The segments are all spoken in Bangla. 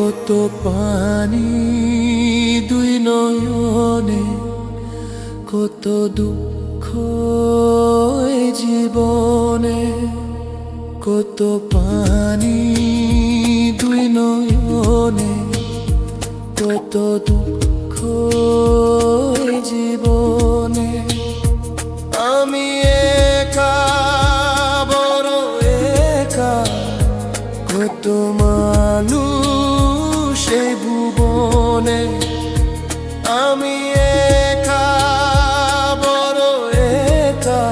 কত পানি দুই নয়নে, কত দুঃখ এ জীবনে। কত পানি দুই নয়নে, কত দুঃখ এ জীবনে। আমি একা, বড় একা, কত মানুষ এই ভুবনে। আমি একা, বড় একা,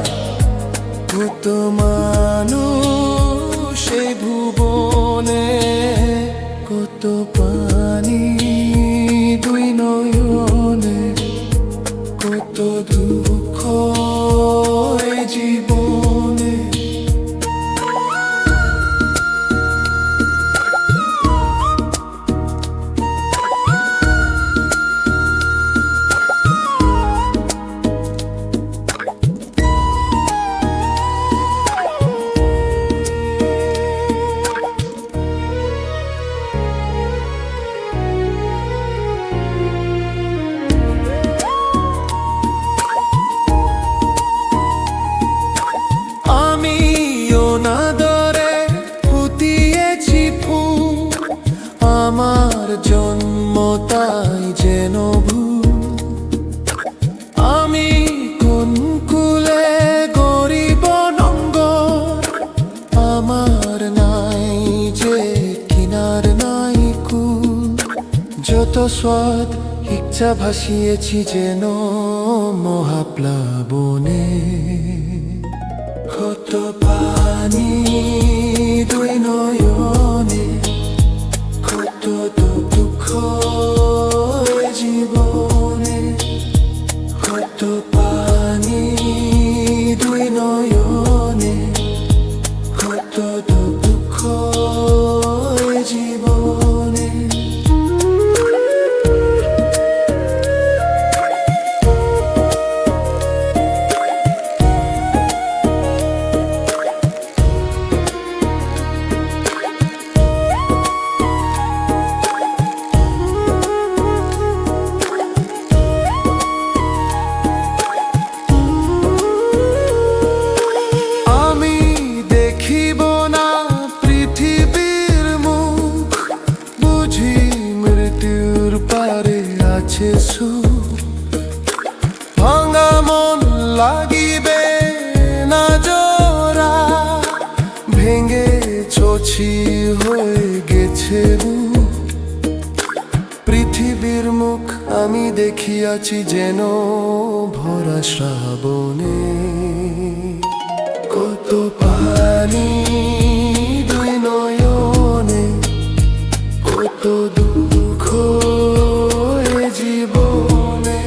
কত মানুষ এই ভুবনে। কত পানি দুই নয়নে, কত দুঃখ এই জীবনে। আমার জন্ম তাই যেন ভুল। আমি কোন কুলে গরিব নঙ্গর, আমার নাই যে কিনার নাই কুল। যত স্বাদ ইচ্ছা ভাসিয়েছি যেন মহাপ্লাবনে। কত পানি দুই নয়নে, কত দুঃখ এ জীবনে। কত পানি দুই নয়নে, কত দুঃখ এ জীবনে। ভাঙা মন লাগিবে না জোড়া, ভেঙে ছছি হয়ে গেছে পৃথিবীর মুখ। আমি দেখিয়াছি যেন ভরা শ্রাবণে। কত পানি দুই নয়নে, কত দুঃখ এ জীবনে।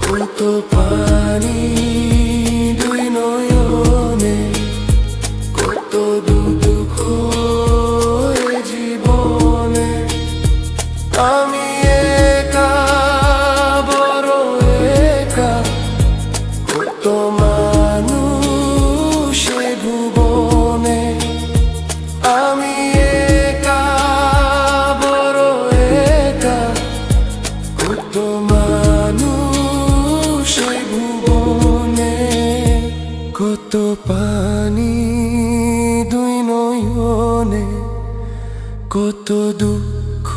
কত পানি দুই নয়নে, কত দুঃখ এ জীবনে। আমি একা, বড় একা, কত মানুষ এ ভুবনে। আমি একা, বড় একা, কত মানুষ এই ভুবনে। কত পানি দুই নয়নে, কত দুঃখ